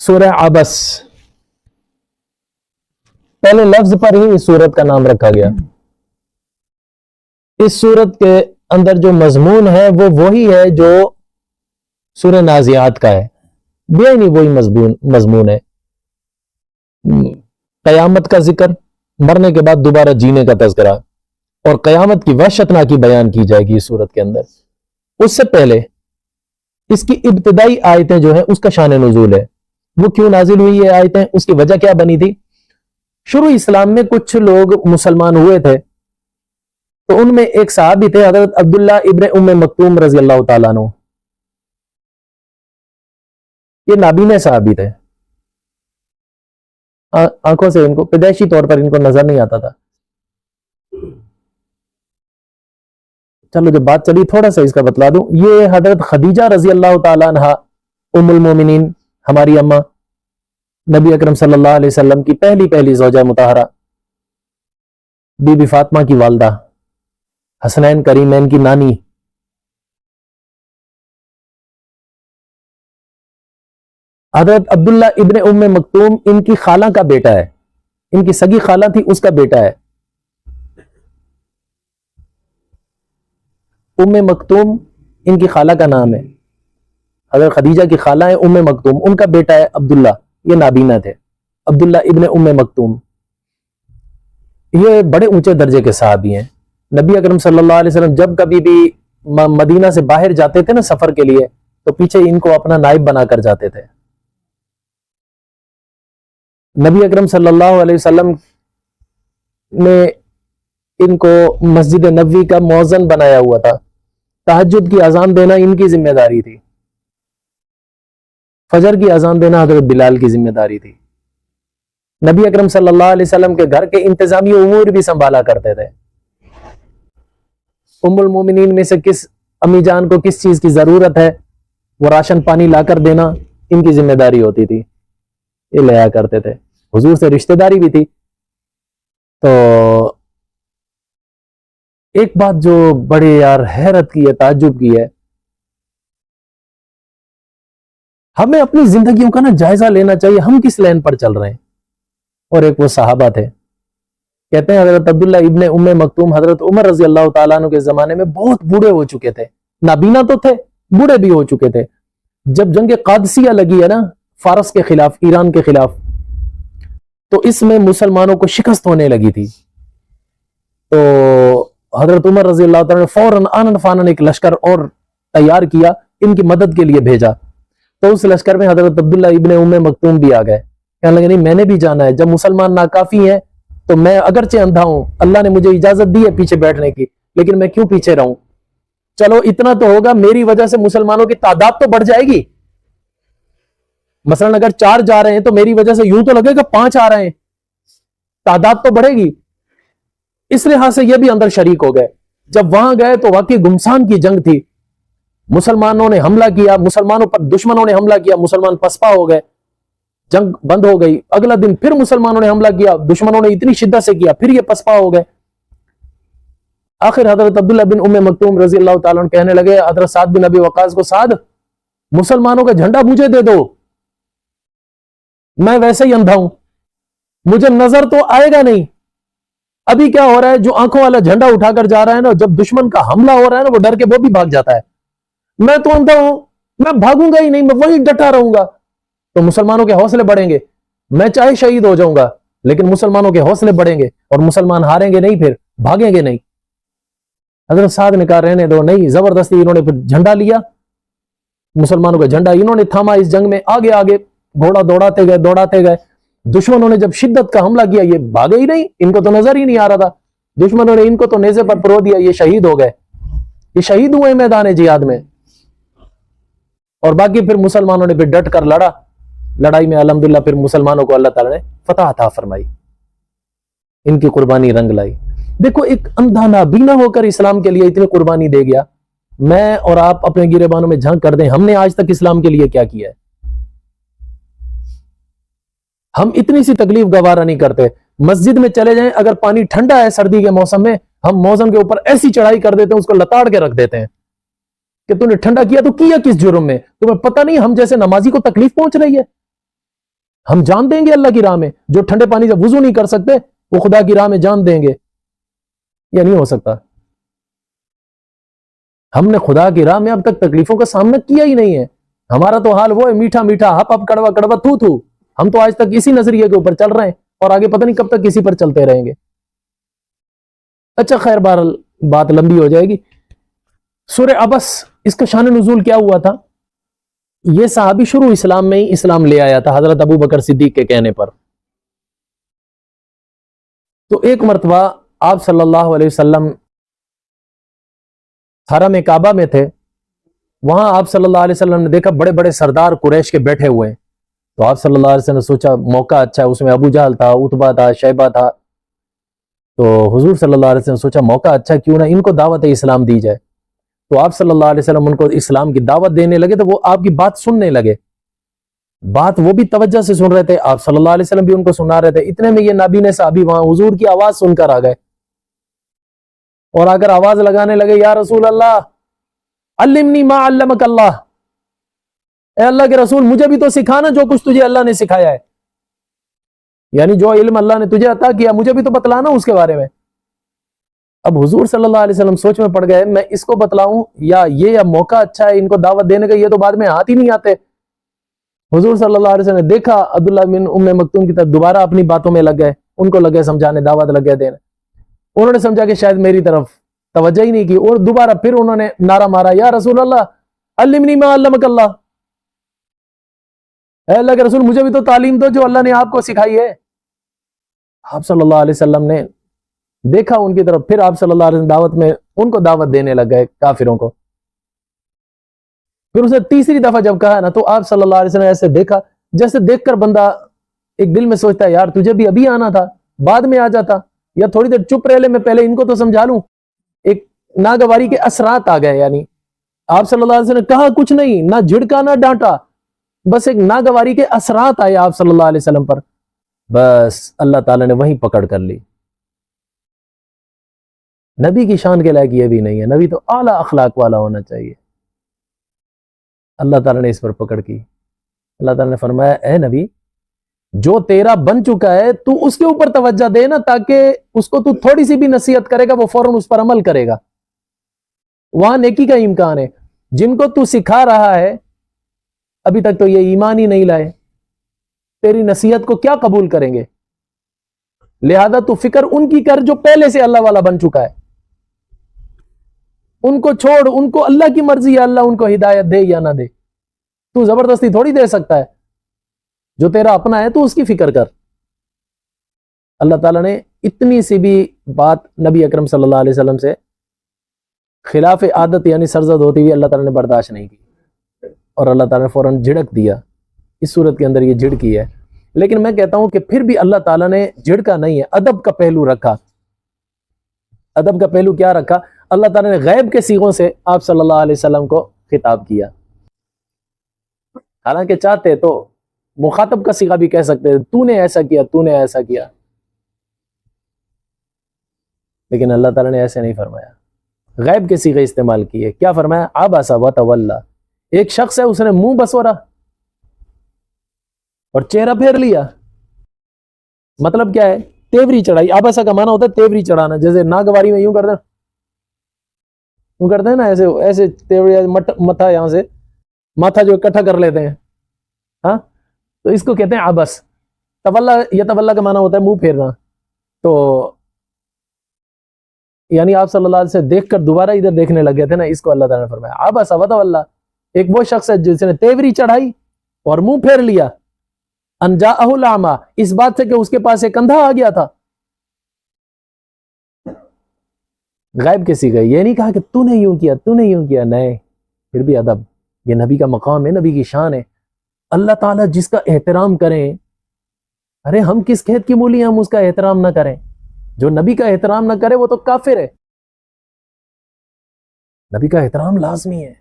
سورہ عبس، پہلے لفظ پر ہی اس سورت کا نام رکھا گیا۔ اس سورت کے اندر جو مضمون ہے وہ وہی ہے جو سورہ نازعات کا ہے، بے نہیں وہی مضمون ہے۔ قیامت کا ذکر، مرنے کے بعد دوبارہ جینے کا تذکرہ، اور قیامت کی وحشتناکی بیان کی جائے گی اس سورت کے اندر۔ اس سے پہلے اس کی ابتدائی آیتیں جو ہیں اس کا شان نزول ہے، وہ کیوں نازل ہوئی یہ آیتیں، اس کی وجہ کیا بنی تھی۔ شروع اسلام میں کچھ لوگ مسلمان ہوئے تھے، تو ان میں ایک صحابی تھے حضرت عبداللہ ابن ام مکتوم رضی اللہ تعالیٰ عنہ۔ یہ نابینا صحابی تھے، آنکھوں سے ان کو پیدائشی طور پر ان کو نظر نہیں آتا تھا۔ چلو جب بات چلی تھوڑا سا اس کا بتلا دوں۔ یہ حضرت خدیجہ رضی اللہ تعالیٰ عنہ ام المومنین، ہماری اماں، نبی اکرم صلی اللہ علیہ وسلم کی پہلی زوجہ مطہرہ، بی بی فاطمہ کی والدہ، حسنین کریمین کی نانی۔ حضرت عبداللہ ابن ام مکتوم ان کی خالہ کا بیٹا ہے، ان کی سگی خالہ تھی اس کا بیٹا ہے۔ ام مکتوم ان کی خالہ کا نام ہے، حضرت خدیجہ کی خالہ ہے ام مکتوم، ان کا بیٹا ہے عبداللہ، یہ نابینا تھے، عبداللہ ابن ام مکتوم۔ یہ بڑے اونچے درجے کے صحابی ہیں۔ نبی اکرم صلی اللہ علیہ وسلم جب کبھی بھی مدینہ سے باہر جاتے تھے نا سفر کے لیے، تو پیچھے ان کو اپنا نائب بنا کر جاتے تھے۔ نبی اکرم صلی اللہ علیہ وسلم نے ان کو مسجد نبوی کا مؤذن بنایا ہوا تھا، تہجد کی اذان دینا ان کی ذمہ داری تھی، فجر کی اذان دینا حضرت بلال کی ذمہ داری تھی۔ نبی اکرم صلی اللہ علیہ وسلم کے گھر کے انتظامی امور بھی سنبھالا کرتے تھے۔ ام المومنین میں سے کس امی جان کو کس چیز کی ضرورت ہے، وہ راشن پانی لا کر دینا ان کی ذمہ داری ہوتی تھی، یہ لیا کرتے تھے۔ حضور سے رشتہ داری بھی تھی۔ تو ایک بات جو بڑے یار حیرت کی ہے، تعجب کی ہے، ہمیں اپنی زندگیوں کا نا جائزہ لینا چاہیے، ہم کس لین پر چل رہے ہیں۔ اور ایک وہ صحابہ تھے، کہتے ہیں حضرت عبداللہ ابن ام مکتوم حضرت عمر رضی اللہ تعالیٰ عنہ کے زمانے میں بہت بوڑھے ہو چکے تھے، نابینا تو تھے، بوڑھے بھی ہو چکے تھے۔ جب جنگ قادسیہ لگی ہے نا فارس کے خلاف، ایران کے خلاف، تو اس میں مسلمانوں کو شکست ہونے لگی تھی۔ تو حضرت عمر رضی اللہ تعالیٰ نے فوراً آنن فانن ایک لشکر اور تیار کیا، ان کی مدد کے لیے بھیجا۔ تو اس لشکر میں حضرت عبداللہ ابن ام مکتوم بھی آ گئے، کہنے لگے نہیں میں نے بھی جانا ہے، جب مسلمان ناکافی ہیں تو میں اگرچہ اندھا ہوں، اللہ نے مجھے اجازت دی ہے پیچھے بیٹھنے کی، لیکن میں کیوں پیچھے رہوں، چلو اتنا تو ہوگا، میری وجہ سے مسلمانوں کی تعداد تو بڑھ جائے گی۔ مثلا اگر 4 جا رہے ہیں تو میری وجہ سے یوں تو لگے گا 5 آ رہے ہیں، تعداد تو بڑھے گی۔ اس لحاظ سے یہ بھی اندر شریک ہو گئے۔ جب وہاں گئے تو واقعی گمسان کی جنگ تھی، مسلمانوں نے حملہ کیا، مسلمانوں پر دشمنوں نے حملہ کیا، مسلمان پسپا ہو گئے، جنگ بند ہو گئی۔ اگلا دن پھر مسلمانوں نے حملہ کیا، دشمنوں نے اتنی شدت سے کیا، پھر یہ پسپا ہو گئے۔ آخر حضرت عبداللہ بن ام مکتوم رضی اللہ تعالیٰ عنہ کہنے لگے حضرت سعد بن ابی وقاص کو، سعد مسلمانوں کا جھنڈا مجھے دے دو، میں ویسے ہی اندھا ہوں، مجھے نظر تو آئے گا نہیں۔ ابھی کیا ہو رہا ہے، جو آنکھوں والا جھنڈا اٹھا کر جا رہا ہے نا، جب دشمن کا حملہ ہو رہا ہے نا، وہ ڈر کے وہ بھی بھاگ جاتا ہے۔ میں تو اندھا ہوں، میں بھاگوں گا ہی نہیں، میں وہیں ڈٹا رہوں گا۔ تو مسلمانوں کے حوصلے بڑھیں گے، میں چاہے شہید ہو جاؤں گا لیکن مسلمانوں کے حوصلے بڑھیں گے اور مسلمان ہاریں گے نہیں، پھر بھاگیں گے نہیں۔ حضرت سعد نے کہا رہنے دو، نہیں، زبردستی انہوں نے پھر جھنڈا لیا، مسلمانوں کا جھنڈا انہوں نے تھاما۔ اس جنگ میں آگے آگے گھوڑا دوڑاتے گئے۔ دشمنوں نے جب شدت کا حملہ کیا، یہ بھاگے ہی نہیں، ان کو تو نظر ہی نہیں آ رہا تھا، دشمنوں نے ان کو تو نیزے پر پرو دیا، یہ شہید ہو گئے، یہ شہید ہوئے میدان جہاد میں۔ اور باقی پھر مسلمانوں نے پھر ڈٹ کر لڑا، لڑائی میں الحمدللہ پھر مسلمانوں کو اللہ تعالیٰ نے فتح عطا فرمائی، ان کی قربانی رنگ لائی۔ دیکھو ایک اندھا نابینا ہو کر اسلام کے لیے اتنی قربانی دے گیا۔ میں اور آپ اپنے گریبانوں میں جھانک کر دیں، ہم نے آج تک اسلام کے لیے کیا کیا ہے؟ ہم اتنی سی تکلیف گوارا نہیں کرتے۔ مسجد میں چلے جائیں، اگر پانی ٹھنڈا ہے سردی کے موسم میں، ہم موزن کے اوپر ایسی چڑھائی کر دیتے ہیں، اس کو لتاڑ کے رکھ دیتے ہیں کہ تم نے ٹھنڈا کیا تو کیا کس جرم میں؟ تمہیں پتہ نہیں ہم جیسے نمازی کو تکلیف پہنچ رہی ہے؟ ہم جان دیں گے اللہ کی راہ میں؟ جو ٹھنڈے پانی سے وضو نہیں کر سکتے وہ خدا کی راہ میں جان دیں گے؟ یہ نہیں ہو سکتا. ہم نے خدا کی راہ میں اب تک تکلیفوں کا سامنا کیا ہی نہیں ہے. ہمارا تو حال وہ ہے میٹھا میٹھا ہپ ہپ کڑوا کڑوا تھو تھو. ہم تو آج تک اسی نظریے کے اوپر چل رہے ہیں اور آگے پتہ نہیں کب تک اسی پر چلتے رہیں گے. اچھا خیر، بہرحال بات لمبی ہو جائے گی. سورہ عبس، اس کا شان نزول کیا ہوا تھا؟ یہ صحابی شروع اسلام میں ہی اسلام لے آیا تھا حضرت ابو بکر صدیق کے کہنے پر. تو ایک مرتبہ آپ صلی اللہ علیہ وسلم حرم کعبہ میں تھے. وہاں آپ صلی اللہ علیہ وسلم نے دیکھا بڑے بڑے سردار قریش کے بیٹھے ہوئے ہیں. تو آپ صلی اللہ علیہ وسلم نے سوچا موقع اچھا ہے. اس میں ابو جہل تھا، عتبہ تھا، شیبہ تھا. تو حضور صلی اللہ علیہ وسلم نے سوچا موقع اچھا، کیوں نہ ان کو دعوت اسلام دی جائے. تو آپ صلی اللہ علیہ وسلم ان کو اسلام کی دعوت دینے لگے. تو وہ آپ کی بات سننے لگے. بات وہ بھی توجہ سے سن رہے تھے، آپ صلی اللہ علیہ وسلم بھی ان کو سنا رہے تھے. اتنے میں یہ نابینے صحابی وہاں حضور کی آواز سن کر آ گئے اور آ کر آواز لگانے لگے، یا رسول اللہ علمنی ما علمک اللہ. اے اللہ کے رسول، مجھے بھی تو سکھانا جو کچھ تجھے اللہ نے سکھایا ہے. یعنی جو علم اللہ نے تجھے عطا کیا مجھے بھی تو بتلانا اس کے بارے میں. اب حضور صلی اللہ علیہ وسلم سوچ میں پڑ گئے، میں اس کو بتلاؤں یا موقع اچھا ہے ان کو دعوت دینے کا، یہ تو بعد میں ہاتھ ہی نہیں آتے. حضور صلی اللہ علیہ وسلم نے دیکھا عبداللہ بن ام مکتوم کی طرف، دوبارہ اپنی باتوں میں لگ گئے. ان کو لگے سمجھانے، دعوت لگے دینے. انہوں نے سمجھا کہ شاید میری طرف توجہ ہی نہیں کی اور دوبارہ پھر انہوں نے نعرہ مارا، یا رسول اللہ علمنی ما علمک اللہ. اے اللہ کے رسول، مجھے بھی تو تعلیم دو جو اللہ نے آپ کو سکھائی ہے. آپ صلی اللہ علیہ وسلم نے دیکھا ان کی طرف، پھر آپ صلی اللہ علیہ وسلم دعوت میں ان کو دعوت دینے لگ گئے کافروں کو. پھر اسے تیسری دفعہ جب کہا نا تو آپ صلی اللہ علیہ وسلم ایسے دیکھا جیسے دیکھ کر بندہ ایک دل میں سوچتا ہے یار تجھے بھی ابھی آنا تھا، بعد میں آ جاتا، یا تھوڑی دیر چپ رہ لے، میں پہلے ان کو تو سمجھا لوں. ایک ناگواری کے اثرات آ گئے. یعنی آپ صلی اللہ علیہ وسلم نے کہا کچھ نہیں، نہ جھڑکا نہ ڈانٹا، بس ایک ناگواری کے اثرات آئے آپ صلی اللہ علیہ وسلم پر. بس اللہ تعالیٰ نے وہیں پکڑ کر لی. نبی کی شان کے لائق یہ بھی نہیں ہے. نبی تو اعلیٰ اخلاق والا ہونا چاہیے. اللہ تعالیٰ نے اس پر پکڑ کی. اللہ تعالیٰ نے فرمایا اے نبی، جو تیرا بن چکا ہے تو اس کے اوپر توجہ دے نا، تاکہ اس کو تو تھوڑی سی بھی نصیحت کرے گا وہ فوراً اس پر عمل کرے گا. وہاں نیکی کا امکان ہے. جن کو تو سکھا رہا ہے ابھی تک تو یہ ایمان ہی نہیں لائے، تیری نصیحت کو کیا قبول کریں گے؟ لہذا تو فکر ان کی کر جو پہلے سے اللہ والا بن چکا ہے. ان کو چھوڑ، ان کو اللہ کی مرضی ہے، اللہ ان کو ہدایت دے یا نہ دے. تو زبردستی تھوڑی دے سکتا ہے. جو تیرا اپنا ہے تو اس کی فکر کر. اللہ تعالیٰ نے اتنی سی بھی بات نبی اکرم صلی اللہ علیہ وسلم سے خلاف عادت یعنی سرزد ہوتی ہوئی اللہ تعالیٰ نے برداشت نہیں کی اور اللہ تعالیٰ نے فوراً جھڑک دیا. اس صورت کے اندر یہ جھڑکی ہے. لیکن میں کہتا ہوں کہ پھر بھی اللہ تعالیٰ نے جھڑکا نہیں ہے، ادب کا پہلو رکھا. ادب کا پہلو کیا رکھا؟ اللہ تعالیٰ نے غیب کے صیغوں سے آپ صلی اللہ علیہ وسلم کو خطاب کیا. حالانکہ چاہتے تو مخاطب کا صیغہ بھی کہہ سکتے تو نے ایسا کیا، تو نے ایسا کیا، لیکن اللہ تعالیٰ نے ایسے نہیں فرمایا. غیب کے صیغے استعمال کیے. کیا فرمایا؟ عبس وتولی. ایک شخص ہے، اس نے منہ بسورا اور چہرہ پھیر لیا. مطلب کیا ہے؟ تیوری چڑھائی. عبسہ کا معنی ہوتا ہے تیوری چڑھانا. جیسے ناگواری میں یوں کرتے ہیں نا، ایسے ایسے تیوری، متھا یہاں سے ماتھا جو اکٹھا کر لیتے ہیں، ہاں، تو اس کو کہتے ہیں عبس. تولا، یہ تولا کا معنی ہوتا ہے منہ پھیرنا. تو یعنی آپ صلی اللہ علیہ وسلم دیکھ کر دوبارہ ادھر دیکھنے لگے تھے نا، اس کو اللہ تعالیٰ نے فرمایا عبس وتولی. ایک وہ شخص ہے جس نے تیوری چڑھائی اور منہ پھیر لیا. ان جاءہ الاعمی، اس بات سے کہ اس کے پاس ایک اندھا آ گیا تھا. غائب کے صیغے. یہ نہیں کہا کہ تو نے یوں کیا، تو نے یوں کیا، نہیں. پھر بھی ادب. یہ نبی کا مقام ہے، نبی کی شان ہے. اللہ تعالیٰ جس کا احترام کریں، ارے ہم کس کھیت کی مولی ہم اس کا احترام نہ کریں؟ جو نبی کا احترام نہ کرے وہ تو کافر ہے. نبی کا احترام لازمی ہے.